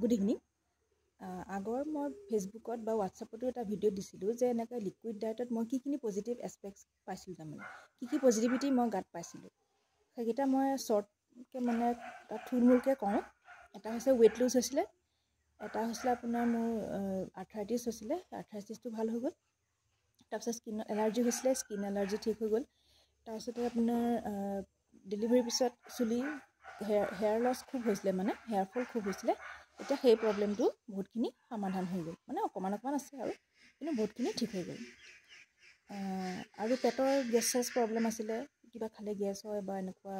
Good evening. আগৰ মই ফেচবুকত বা হোৱাটছআপতো এটা ভিডিঅ' দিছিলোঁ যে এনেকৈ লিকুইড ডায়েটত মই কিখিনি পজিটিভ এছপেক্টছ পাইছিলোঁ, তাৰমানে কি পজিটিভিটি মই গাত পাইছিলোঁ সেইকেইটা মই শ্বৰ্টকৈ মানে তাত থুলমূলকৈ কওঁ। এটা হৈছে ৱেইট লুজ হৈছিলে, এটা হৈছিলে আপোনাৰ মোৰ আৰ্থ্ৰাইটিছ হৈছিলে, আৰ্থ্ৰাইটিছটো ভাল হৈ গ'ল। তাৰপিছত স্কিনৰ এলাৰ্জি হৈছিলে, স্কিন এলাৰ্জি ঠিক হৈ গ'ল। তাৰপিছতে আপোনাৰ ডেলিভাৰীৰ পিছত চুলি হেয়াৰ লছ খুব হৈছিলে, মানে হেয়াৰ ফল খুব হৈছিলে। এতিয়া সেই প্ৰব্লেমটো বহুতখিনি সমাধান হৈ গ'ল, মানে অকণমান আছে আৰু কিন্তু বহুতখিনি ঠিক হৈ গ'ল। আৰু পেটৰ গেছ প্ৰব্লেম আছিলে, কিবা খালে গেছ হয় বা এনেকুৱা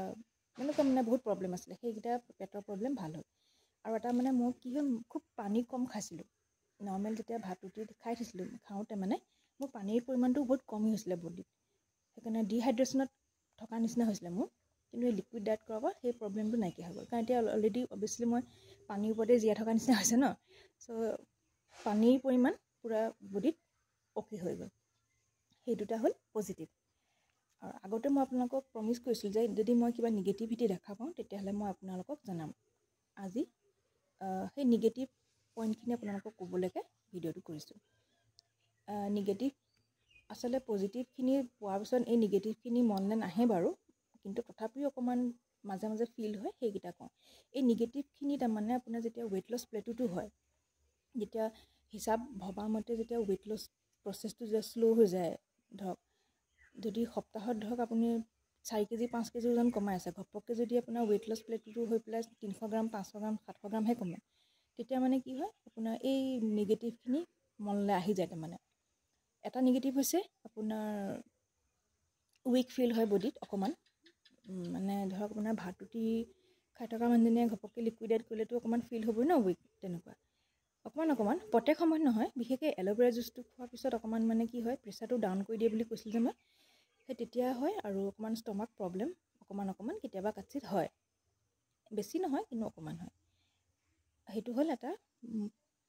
মানে বহুত প্ৰব্লেম আছিলে, সেইকেইটা পেটৰ প্ৰব্লেম ভাল হ'ল। আৰু এটা মানে মোৰ কি হ'ল, খুব পানী কম খাইছিলোঁ। নৰ্মেল যেতিয়া ভাত ৰুটি খাই থৈছিলোঁ, খাওঁতে মানে মোৰ পানীৰ পৰিমাণটো বহুত কমি হৈছিলে বডিত, সেইকাৰণে ডিহাইড্ৰেশ্যনত থকা নিচিনা হৈছিলে মোৰ। কিন্তু এই লিকুইড ডায়েট কৰাৰ পৰা সেই প্ৰব্লেমটো নাইকিয়া হৈ গ'ল, কাৰণ এতিয়া অলৰেডি অভিয়াছলি মই পানীৰ ওপৰতে জীয়াই থকা নিচিনা হৈছে ন। চ' পানীৰ পৰিমাণ পূৰা বডিত অ'কে হৈ গ'ল। সেই দুটা হ'ল পজিটিভ। আৰু আগতে মই আপোনালোকক প্ৰমিছ কৰিছিলোঁ যে যদি মই কিবা নিগেটিভিটি দেখা পাওঁ তেতিয়াহ'লে মই আপোনালোকক জনাম। আজি সেই নিগেটিভ পইণ্টখিনি আপোনালোকক ক'বলৈকে ভিডিঅ'টো কৰিছোঁ। নিগেটিভ আচলতে পজিটিভখিনি পোৱাৰ পিছত এই নিগেটিভখিনি মনলৈ নাহে বাৰু, কিন্তু তথাপিও অকণমান মাজে মাজে ফিল হয়, সেইকেইটা কওঁ। এই নিগেটিভখিনি তাৰমানে আপোনাৰ যেতিয়া ৱেইট লছ প্লেটুটো হয়, যেতিয়া হিচাপ ভবামতে যেতিয়া ৱেইট লছ প্ৰচেছটো যেতিয়া শ্ল' হৈ যায়, ধৰক যদি সপ্তাহত ধৰক আপুনি 4 কেজি 5 কেজি ওজন কমাই আছে, ঘপককৈ যদি আপোনাৰ ৱেইট লছ প্লেটুটো হৈ পেলাই 300 গ্ৰাম 500 গ্ৰাম 700 গ্ৰামহে কমে, তেতিয়া মানে কি হয়, আপোনাৰ এই নিগেটিভখিনি মনলৈ আহি যায়। তাৰমানে এটা নিগেটিভ হৈছে আপোনাৰ উইক ফিল হয় বডিত অকণমান, মানে ধৰক আপোনাৰ ভাত ৰুটি খাই থকা মানুহজনীয়ে ঘপককৈ লিকুইড ডায়েট কৰিলেতো অকণমান ফিল হ'বই ন উইক, তেনেকুৱা অকণমান প্ৰত্যেক সময়ত নহয়। বিশেষকৈ এল'ভেৰা জুচটো খোৱাৰ পিছত অকণমান মানে কি হয়, প্ৰেছাৰটো ডাউন কৰি দিয়ে বুলি কৈছিলোঁ যে মই, সেই তেতিয়া হয়। আৰু অকণমান ষ্টমাক প্ৰব্লেম অকণমান কেতিয়াবা কাটচিত হয়, বেছি নহয় কিন্তু অকণমান হয়। সেইটো হ'ল এটা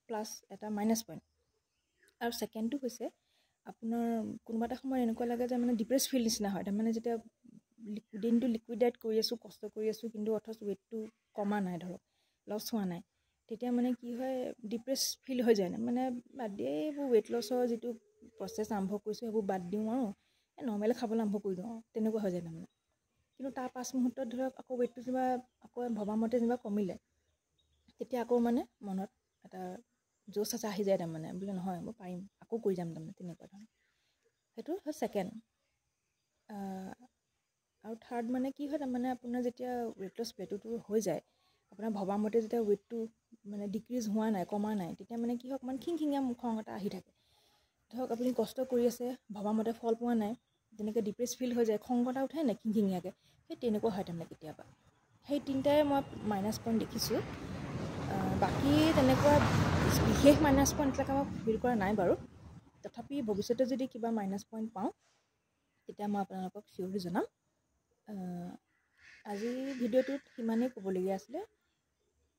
প্লাছ, এটা মাইনাছ পইণ্ট। আৰু ছেকেণ্ডটো হৈছে আপোনাৰ কোনোবা এটা সময়ত এনেকুৱা লাগে যে মানে ডিপ্ৰেছ ফিল নিচিনা হয়। তাৰমানে যেতিয়া দিনটো লিকুইড ডায়েট কৰি আছোঁ, কষ্ট কৰি আছোঁ, কিন্তু অথচ ৱেইটটো কমা নাই, ধৰক লছ হোৱা নাই, তেতিয়া মানে কি হয়, ডিপ্ৰেছ ফিল হৈ যায়। মানে বাদ দিয়ে এইবোৰ ৱেইট লছৰ যিটো প্ৰচেছ আৰম্ভ কৰিছোঁ সেইবোৰ বাদ দিওঁ আৰু নৰ্মেল খাবলৈ আৰম্ভ কৰি দিওঁ আৰু তেনেকুৱা হৈ যায় তাৰমানে। কিন্তু তাৰ পাছ মুহূৰ্তত ধৰক আকৌ ৱেইটটো যেনিবা আকৌ ভবামতে যেনিবা কমিলে, তেতিয়া আকৌ মানে মনত এটা জোচ আছে আহি যায়, তাৰমানে বোলে নহয় মই পাৰিম, আকৌ কৰি যাম, তাৰমানে তেনেকুৱা ধৰণৰ। সেইটো হয় ছেকেণ্ড। আৰু থাৰ্ড মানে কি হয়, তাৰমানে আপোনাৰ যেতিয়া ৱেইট লছ প্লেটুটো হৈ যায়, আপোনাৰ ভবামতে যেতিয়া ৱেইটটো মানে ডিক্ৰিজ হোৱা নাই, কমা নাই, তেতিয়া মানে কি হয়, অকণমান খিংখিঙীয়া খং এটা আহি থাকে। ধৰক আপুনি কষ্ট কৰি আছে, ভবামতে ফল পোৱা নাই, যেনেকৈ ডিপ্ৰেছ ফিল হৈ যায়, খং এটা উঠে নাই খিংখিঙীয়াকৈ, সেই তেনেকুৱা হয় তাৰমানে কেতিয়াবা। সেই তিনিটাই মই মাইনাছ পইণ্ট দেখিছোঁ। বাকী তেনেকুৱা বিশেষ মাইনাছ পইণ্ট এটাকে মই ফিল কৰা নাই বাৰু। তথাপি ভৱিষ্যতে যদি কিবা মাইনাছ পইণ্ট পাওঁ তেতিয়া মই আপোনালোকক চিয়ৰলি জনাম। আজি ভিডিঅ'টোত সিমানেই ক'বলগীয়া আছিলে।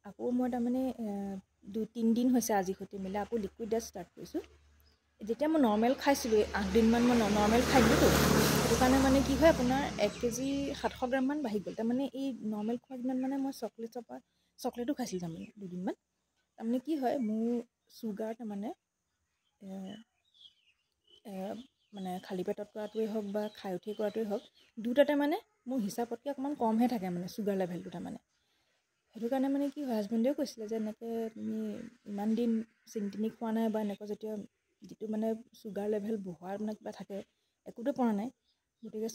আকৌ মই তাৰমানে 2-3 দিন হৈছে আজি সৈতে মিলাই আকৌ লিকুইড ডায়েট ষ্টাৰ্ট কৰিছোঁ। যেতিয়া মই নৰ্মেল খাইছিলোঁ, 8 দিনমান মই নৰ্মেল খাই দিলোঁতো, সেইটো কাৰণে মানে কি হয়, আপোনাৰ 1 কেজি 700 গ্ৰামমান বাঢ়ি গ'ল। তাৰমানে এই নৰ্মেল খোৱা দিনত মানে মই চকলেটো খাইছিলোঁ তাৰমানে 2 দিনমান। তাৰমানে কি হয়, মোৰ চুগাৰ তাৰমানে মানে খালী পেটত কৰাটোৱে হওক বা খাই উঠি কৰাটোৱে হওক, দুটাতে মানে মোৰ হিচাপতকৈ অকণমান কমহে থাকে মানে চুগাৰ লেভেলটো। তাৰমানে সেইটো কাৰণে মানে কি হয়, হাজবেণ্ডেও কৈছিলে যে এনেকৈ তুমি ইমান দিন চেনি খোৱা নাই বা এনেকুৱা যেতিয়া যিটো মানে চুগাৰ লেভেল বঢ়োৱাৰ মানে কিবা থাকে, একোতো পৰা নাই, গতিকে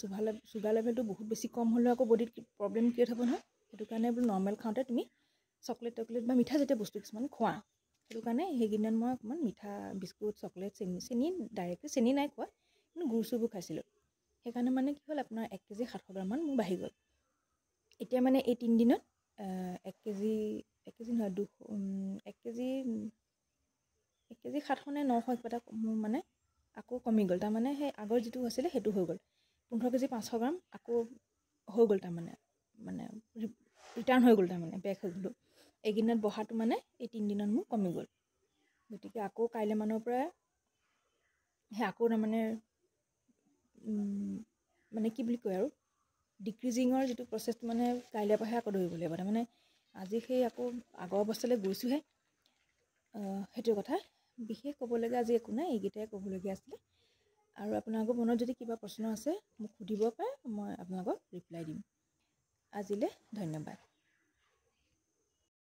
চুগাৰ লেভেলটো বহুত বেছি কম হ'লেও আকৌ বডিত প্ৰব্লেম ক্ৰিয়েট হ'ব নহয়। সেইটো কাৰণে বোলো নৰ্মেল খাওঁতে তুমি চকলেট বা মিঠা জাতীয় বস্তু কিছুমান খোৱা। সেইটো কাৰণে সেইকেইদিনত মই অকণমান মিঠা বিস্কুট, চকলেট, চেনি ডাইৰেক্টলি চেনি নাই খোৱা, কিন্তু গুড় চুৰবোৰ খাইছিলোঁ। সেইকাৰণে মানে কি হ'ল, আপোনাৰ 1 কেজি 700 গ্ৰামমান মোৰ বাঢ়ি গ'ল। এতিয়া মানে এই 3 দিনত 1 কেজি নহয় 1 কেজি 700 নে 900 কিবা এটা মোৰ মানে আকৌ কমি গ'ল। তাৰমানে সেই আগৰ যিটো হৈছিলে সেইটো হৈ গ'ল। 15 কেজি 500 গ্ৰাম আকৌ হৈ গ'ল, তাৰমানে ৰিটাৰ্ণ হৈ গ'ল, তাৰমানে বেক হৈ গ'লোঁ। এইকেইদিনত বহাটো মানে এই 3 দিনত মোৰ কমি গ'ল। গতিকে আকৌ কাইলৈ মানৰ পৰা সেই আকৌ তাৰমানে মানে কি বুলি কয় আৰু ডিক্ৰিজিঙৰ যিটো প্ৰচেছটো মানে কাইলৈৰ পৰাহে আকৌ ধৰিব লাগিব। তাৰমানে আজি সেই আকৌ আগৰ অৱস্থালৈ গৈছোঁহে। সেইটো কথা বিশেষ ক'বলগীয়া আজি একো নাই, এইকেইটাই ক'বলগীয়া আছিলে। আৰু আপোনালোকৰ মনত যদি কিবা প্ৰশ্ন আছে মোক সুধিব পাৰে, মই আপোনালোকক ৰিপ্লাই দিম। আজিলৈ ধন্যবাদ।